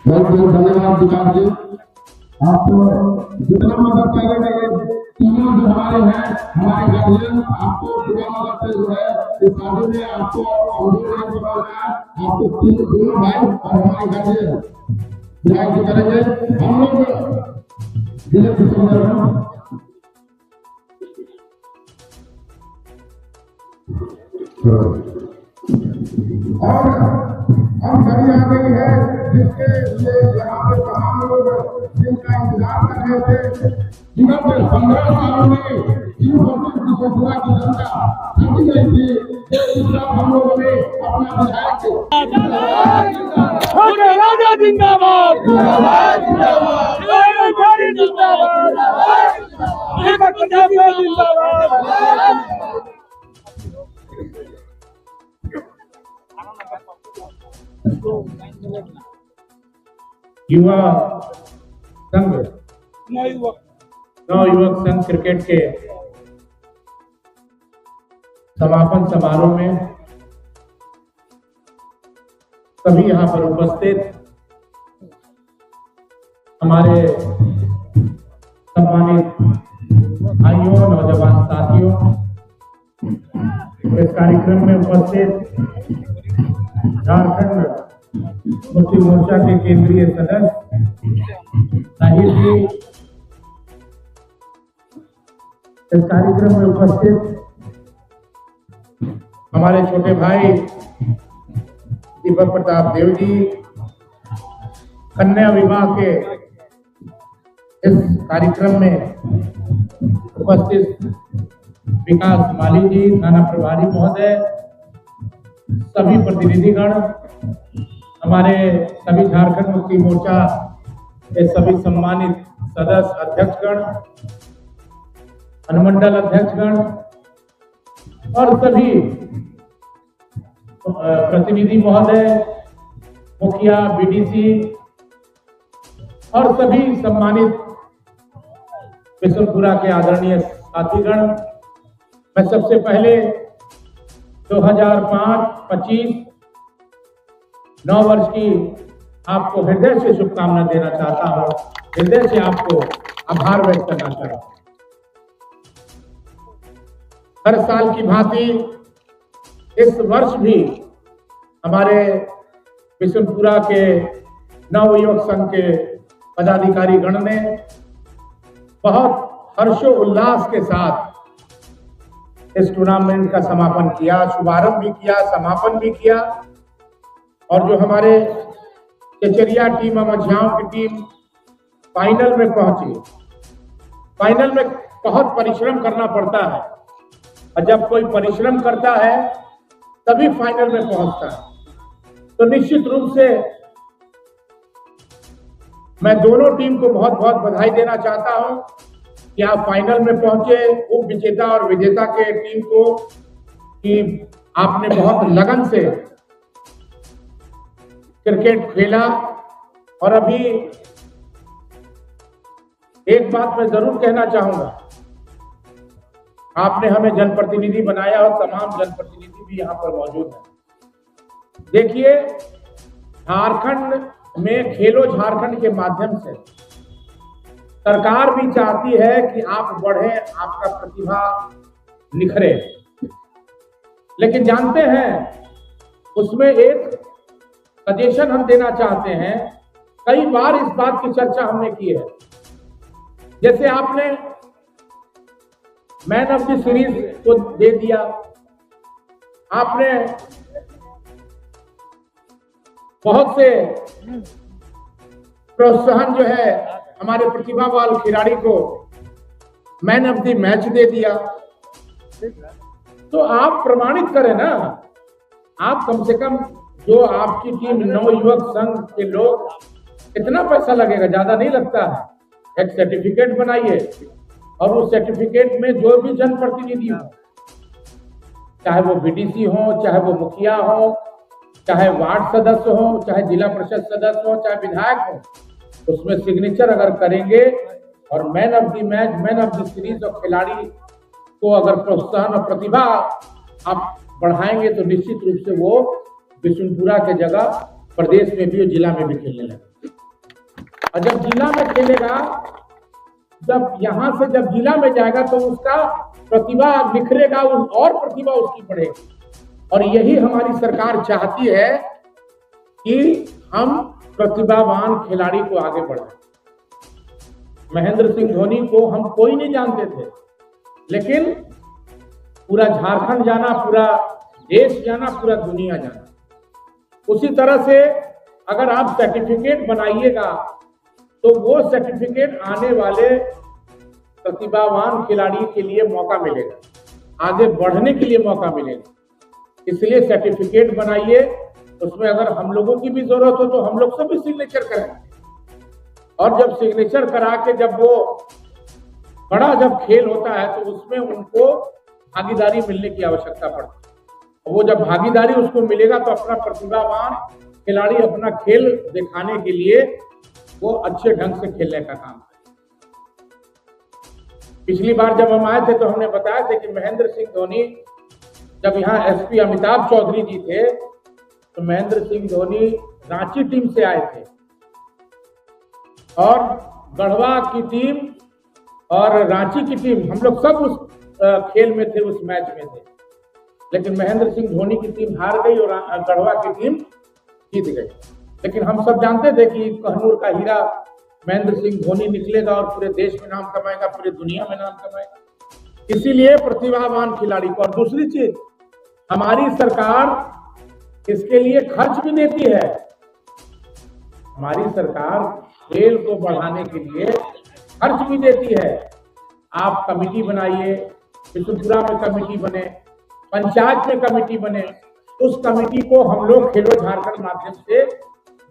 बहुत बहुत धन्यवाद विकास जी। आपको जितना मदद करेंगे ये तीनों जो हमारे हैं हमारे गार्जियन आपको पूरा मदद से जो है इस शादी में आपको आपको तीन दोनों भाई और हमारे गार्जियन विधायक जी करेंगे। हम लोग जिले के सुंदर और हम घड़ी आ गई है जिसके लिए यहाँ पे तमाम लोग जिनका इंतजार कर रहे थे। विगत 15 सालों में त्रिपुरा की जनता थकी गई थी। हम लोगों ने अपना विधायक छोटे राजा जिंदाबाद युवा संघ नव युवक संघ क्रिकेट के समापन समारोह में सभी यहाँ पर उपस्थित हमारे सम्मानित भाइयों नौजवान साथियों, इस कार्यक्रम में उपस्थित झारखंड मुक्ति मोर्चा के केंद्रीय सदस्य साहिब जी, इस कार्यक्रम में उपस्थित हमारे छोटे भाई दीपक प्रताप देव जी, कन्या विवाह के इस कार्यक्रम में उपस्थित विकास माली जी, थाना प्रभारी महोदय, सभी प्रतिनिधिगण, हमारे सभी झारखंड मुक्ति मोर्चा के सभी सम्मानित सदस्य अध्यक्षगण, अनुमंडल अध्यक्षगण और सभी प्रतिनिधि महोदय, मुखिया, बीडीसी और सभी सम्मानित बिशनपुरा के आदरणीय साथीगण, मैं सबसे पहले 2005-25 9 वर्ष की आपको हृदय से शुभकामना देना चाहता हूं, हृदय से आपको आभार व्यक्त करना चाहता हूं। हर साल की भांति इस वर्ष भी हमारे बिशनपुरा के नव युवक संघ के पदाधिकारी गण ने बहुत हर्षोल्लास के साथ इस टूर्नामेंट का समापन किया, शुभारंभ भी किया, समापन भी किया। और जो हमारे केचरिया टीम, अमझाओं की टीम फाइनल में पहुंची। फाइनल में बहुत परिश्रम करना पड़ता है और जब कोई परिश्रम करता है तभी फाइनल में पहुंचता है। तो निश्चित रूप से मैं दोनों टीम को बहुत बहुत बधाई देना चाहता हूं कि आप फाइनल में पहुंचे। उप विजेता और विजेता के टीम को कि आपने बहुत लगन से क्रिकेट खेला। और अभी एक बात मैं जरूर कहना चाहूंगा, आपने हमें जनप्रतिनिधि बनाया और तमाम जनप्रतिनिधि भी यहाँ पर मौजूद हैं। देखिए, झारखंड में खेलो झारखंड के माध्यम से सरकार भी चाहती है कि आप बढ़े, आपका प्रतिभा निखरे, लेकिन जानते हैं उसमें एक सजेशन हम देना चाहते हैं। कई बार इस बात की चर्चा हमने की है, जैसे आपने मैन ऑफ द सीरीज को दे दिया, आपने बहुत से प्रोत्साहन जो है हमारे प्रतिभावान खिलाड़ी को मैन ऑफ द मैच दे दिया। तो आप प्रमाणित करें ना, आप कम से कम जो आपकी टीम नव युवक संघ के लोग, कितना पैसा लगेगा, ज्यादा नहीं लगता है। एक सर्टिफिकेट बनाइए और उस सर्टिफिकेट में जो भी जनप्रतिनिधि हो, चाहे वो बीडीसी हो, चाहे वो मुखिया हो, चाहे वार्ड सदस्य हो, चाहे जिला परिषद सदस्य हो, चाहे विधायक हो, उसमें सिग्नेचर अगर करेंगे और man of the match, man of the series और खिलाड़ी को अगर प्रोत्साहन और प्रतिभा आप बढ़ाएंगे तो निश्चित रूप से वो बिशनपुरा के जगह प्रदेश में भी और जिला में भी खेलने लगे। और जब जिला में खेलेगा, जब यहाँ से जब जिला में जाएगा तो उसका प्रतिभा निखरेगा और प्रतिभा उसकी बढ़ेगी। और यही हमारी सरकार चाहती है कि हम प्रतिभावान खिलाड़ी को आगे बढ़ाएं। महेंद्र सिंह धोनी को हम कोई नहीं जानते थे, लेकिन पूरा झारखंड जाना, पूरा देश जाना, पूरा दुनिया जाना। उसी तरह से अगर आप सर्टिफिकेट बनाइएगा तो वो सर्टिफिकेट आने वाले प्रतिभावान खिलाड़ी के लिए मौका मिलेगा, आगे बढ़ने के लिए मौका मिलेगा। इसलिए सर्टिफिकेट बनाइए, उसमें अगर हम लोगों की भी जरूरत हो तो हम लोग सब भी सिग्नेचर कराएंगे। और जब सिग्नेचर करा के जब वो बड़ा जब खेल होता है तो उसमें उनको भागीदारी मिलने की आवश्यकता पड़ती है। वो जब भागीदारी उसको मिलेगा तो अपना प्रतिभावान खिलाड़ी अपना खेल दिखाने के लिए वो अच्छे ढंग से खेलने का काम करेगा। पिछली बार जब हम आए थे तो हमने बताया था कि महेंद्र सिंह धोनी जब यहाँ एसपी अमिताभ चौधरी जी थे तो महेंद्र सिंह धोनी रांची टीम से आए थे और गढ़वा की टीम और रांची की टीम, हम लोग सब उस खेल में थे, उस मैच में थे। लेकिन महेंद्र सिंह धोनी की टीम हार गई और गढ़वा की टीम जीत गई। लेकिन हम सब जानते थे कि कहनूर का हीरा महेंद्र सिंह धोनी निकलेगा और पूरे देश में नाम कमाएगा, पूरे दुनिया में नाम कमाएगा। इसीलिए प्रतिभावान खिलाड़ी को। और दूसरी चीज, हमारी सरकार इसके लिए खर्च भी देती है। हमारी सरकार खेल को बढ़ाने के लिए खर्च भी देती है। आप कमेटी बनाइए, बिशुनपुरा में कमेटी बने, पंचायत में कमेटी बने, उस कमेटी को हम लोग खेलो झारखंड माध्यम से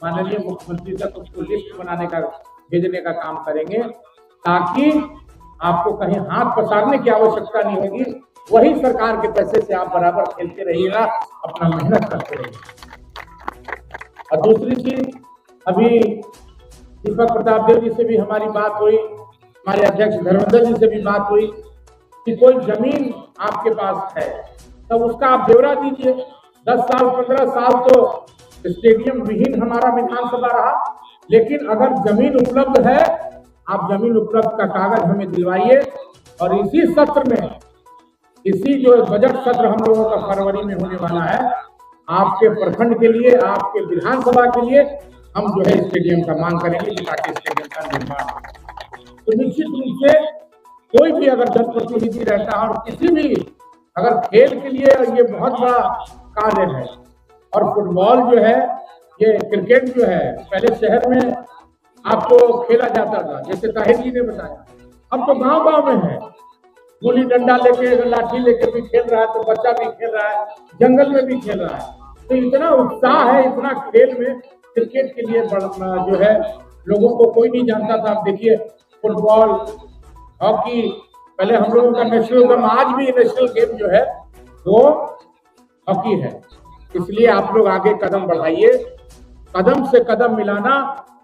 माननीय मुख्यमंत्री तक उसको लिस्ट बनाने का, भेजने का काम करेंगे, ताकि आपको कहीं हाथ पसारने की आवश्यकता नहीं होगी। वही सरकार के पैसे से आप बराबर खेलते रहिएगा, अपना मेहनत करते रहिएगा। और दूसरी चीज, अभी दीपक प्रताप देव जी से भी हमारी बात हुई, हमारे अध्यक्ष धर्मेंद्र जी से भी बात हुई कि कोई जमीन आपके पास है तब उसका आप ब्यौरा दीजिए। 10 साल 15 साल तो स्टेडियम विहीन हमारा विधानसभा रहा, लेकिन अगर जमीन उपलब्ध है, आप जमीन उपलब्ध का कागज हमें दिलवाइए। और इसी सत्र में, इसी जो बजट सत्र हम लोगों का फरवरी में होने वाला है, आपके प्रखंड के लिए, आपके विधानसभा के लिए हम जो है स्टेडियम का मांग करेंगे ताकि स्टेडियम का निर्माण हो। तो निश्चित रूप से कोई भी अगर जनप्रतिनिधि रहता है और किसी भी अगर खेल के लिए, ये बहुत बड़ा कार्य है। और फुटबॉल जो है, ये क्रिकेट जो है, पहले शहर में आपको खेला जाता था, जैसे ताहिर जी ने बताया। अब तो गांव गांव में है, गोली डंडा लेके, लाठी लेके भी खेल रहा है, तो बच्चा भी खेल रहा है, जंगल में भी खेल रहा है। तो इतना उत्साह है, इतना खेल में, क्रिकेट के लिए जो है लोगों को कोई नहीं जानता था। आप देखिए फुटबॉल, हॉकी, पहले हम लोगों का नेशनल गेम, आज भी नेशनल गेम जो है वो हॉकी है। इसलिए आप लोग आगे कदम बढ़ाइए। कदम से कदम मिलाना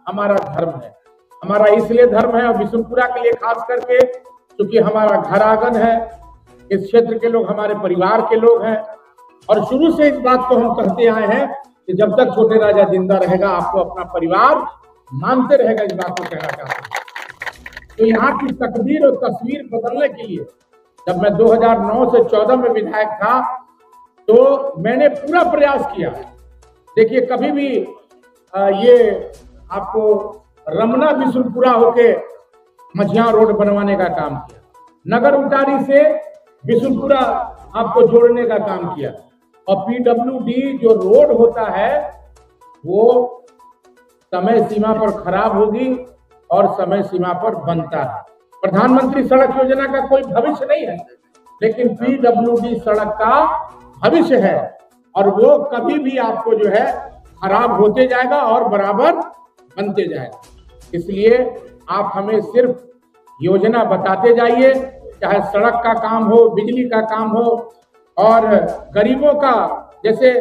हमारा धर्म है, हमारा इसलिए धर्म है। और बिशुनपुरा के लिए खास करके, क्योंकि हमारा घर आंगन है, इस क्षेत्र के लोग हमारे परिवार के लोग हैं। और शुरू से इस बात को हम कहते आए हैं कि जब तक छोटे राजा जिंदा रहेगा, आपको अपना परिवार मानते रहेगा। इस बात को कहना चाहता हूँ। तो यहाँ की तकदीर और तस्वीर बदलने के लिए, जब मैं 2009 से 14 में विधायक था, तो मैंने पूरा प्रयास किया। देखिए, कभी भी ये आपको रमना बिशुनपुरा होके मझिया रोड बनवाने का काम किया, नगर उटारी से बिशुनपुरा आपको जोड़ने का काम किया। और पीडब्ल्यूडी जो रोड होता है वो समय सीमा पर खराब होगी और समय सीमा पर बनता है। प्रधानमंत्री सड़क योजना का कोई भविष्य नहीं है, लेकिन पीडब्ल्यूडी सड़क का भविष्य है। और वो कभी भी आपको जो है खराब होते जाएगा और बराबर बनते जाएगा। इसलिए आप हमें सिर्फ योजना बताते जाइए, चाहे सड़क का काम हो, बिजली का काम हो, और गरीबों का, जैसे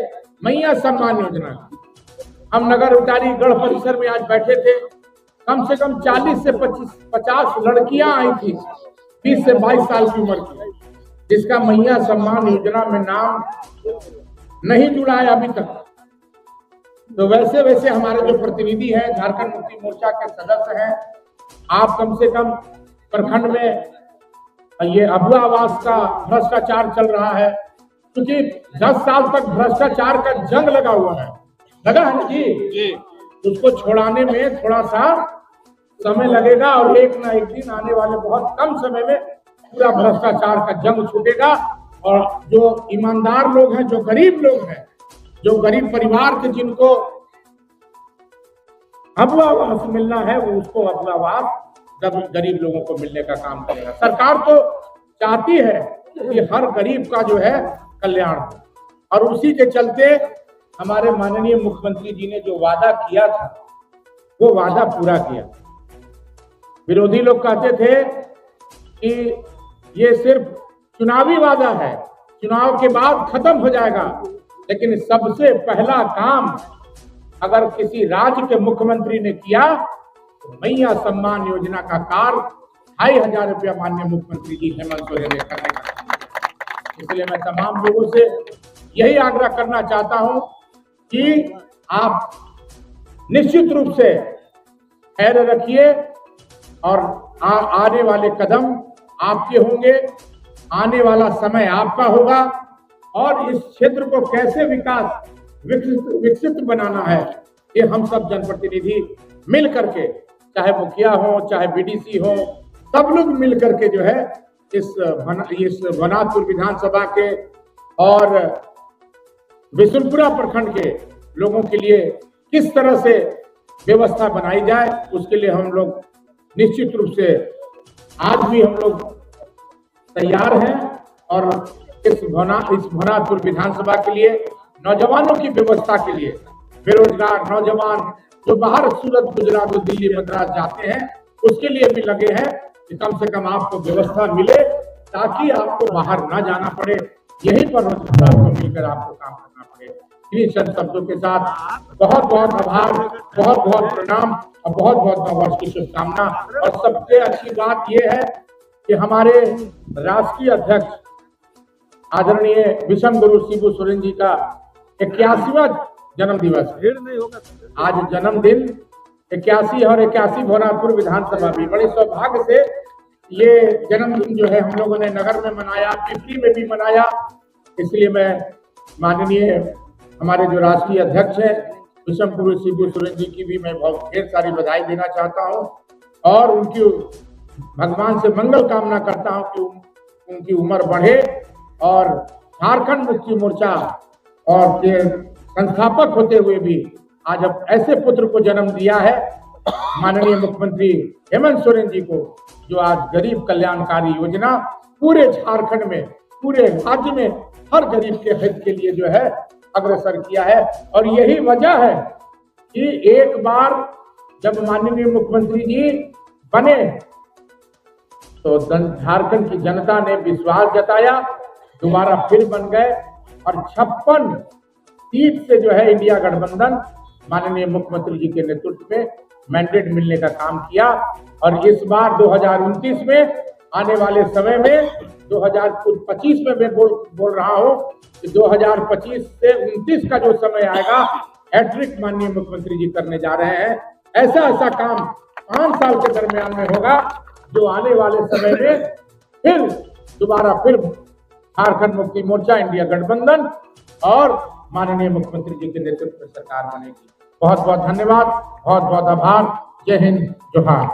मैया सम्मान योजना। हम नगर उटारी गढ़ परिसर में आज बैठे थे, कम से कम 40 से 50 लड़कियां आई थी 20 से 22 साल की उम्र की, जिसका मैया सम्मान योजना में नाम नहीं जुड़ा है अभी तक। तो वैसे वैसे हमारे जो प्रतिनिधि हैं झारखंड मुक्ति मोर्चा के सदस्य हैं, आप कम से कम प्रखंड में ये अभुआ आवास का भ्रष्टाचार चल रहा है, क्योंकि 10 साल तक भ्रष्टाचार का जंग लगा हुआ है, लगा है ना जी। उसको छुड़ाने में थोड़ा सा समय लगेगा और एक ना एक दिन आने वाले बहुत कम समय में पूरा भ्रष्टाचार का जंग छूटेगा और जो ईमानदार लोग हैं, जो गरीब लोग हैं, जो गरीब परिवार के जिनको अभुआ आवास मिलना है, वो उसको अभुआ आवास गरीब लोगों को मिलने का काम करेगा। सरकार तो चाहती है कि हर गरीब का जो है कल्याण हो, और उसी के चलते हमारे माननीय मुख्यमंत्री जी ने जो वादा किया था वो वादा पूरा किया। विरोधी लोग कहते थे कि ये सिर्फ चुनावी वादा है, चुनाव के बाद खत्म हो जाएगा, लेकिन सबसे पहला काम अगर किसी राज्य के मुख्यमंत्री ने किया तो मैया सम्मान योजना का कार्य 2500 रुपया माननीय मुख्यमंत्री जी हेमंत सोरेन ने करने का। इसलिए मैं तमाम लोगों से यही आग्रह करना चाहता हूं कि आप निश्चित रूप से धैर्य रखिए और आने वाले कदम आपके होंगे, आने वाला समय आपका होगा, और इस क्षेत्र को कैसे विकसित बनाना है ये हम सब जनप्रतिनिधि मिल करके, चाहे मुखिया हो चाहे बीडीसी हो, सब लोग मिल करके जो है इस वनातपुर विधानसभा के और बिशुनपुरा प्रखंड के लोगों के लिए किस तरह से व्यवस्था बनाई जाए, उसके लिए हम लोग निश्चित रूप से आज भी हम लोग तैयार हैं। और इस भनातपुर विधानसभा के लिए नौजवानों की व्यवस्था के लिए, बेरोजगार नौजवान जो बाहर सूरत, गुजरात, दिल्ली, मद्रास जाते हैं, उसके लिए भी लगे हैं कि कम से कम आपको व्यवस्था मिले ताकि आपको बाहर ना जाना पड़े, यहीं पर रोजगार को मिलकर आपको काम करना पड़े। इन्हीं चंद शब्दों के साथ बहुत बहुत आभार, बहुत बहुत प्रणाम और बहुत बहुत नववर्ष की शुभकामना। और सबसे अच्छी बात यह है कि हमारे राष्ट्रीय अध्यक्ष आदरणीय विषम गुरु शिबू सोरेन जी का 81वां जन्म दिवस है। आज जन्मदिन 81 और 81 भवनाथपुर विधानसभा भी बड़े सौभाग्य से ये जन्मदिन जो है हम लोगों ने नगर में मनाया, पिपली में भी मनाया। इसलिए मैं माननीय हमारे जो राष्ट्रीय अध्यक्ष हैं विषम गुरु शिबू सोरेन जी की भी मैं बहुत ढेर सारी बधाई देना चाहता हूं और उनकी भगवान से मंगल कामना करता हूं कि उनकी उम्र बढ़े और झारखंड मुक्ति मोर्चा और के संस्थापक होते हुए भी आज अब ऐसे पुत्र को जन्म दिया है माननीय मुख्यमंत्री हेमंत सोरेन जी को, जो आज गरीब कल्याणकारी योजना पूरे झारखंड में, पूरे राज्य में हर गरीब के हित के लिए जो है अग्रसर किया है। और यही वजह है कि एक बार जब माननीय मुख्यमंत्री जी बने तो झारखंड की जनता ने विश्वास जताया, दोबारा फिर बन गए और 56 सीट से जो है इंडिया गठबंधन माननीय मुख्यमंत्री जी के नेतृत्व में मैंडेट मिलने का काम किया। और इस बार 2029 में आने वाले समय में 2025 में मैं बोल रहा हूं कि 2025 से 29 का जो समय आएगा, हैट्रिक माननीय मुख्यमंत्री जी करने जा रहे हैं। ऐसा काम 5 साल के दरमियान में होगा जो आने वाले समय में फिर दोबारा झारखंड मुक्ति मोर्चा, इंडिया गठबंधन और माननीय मुख्यमंत्री जी के नेतृत्व में सरकार बनेगी। बहुत बहुत धन्यवाद, बहुत बहुत आभार। जय हिंद, जोहार।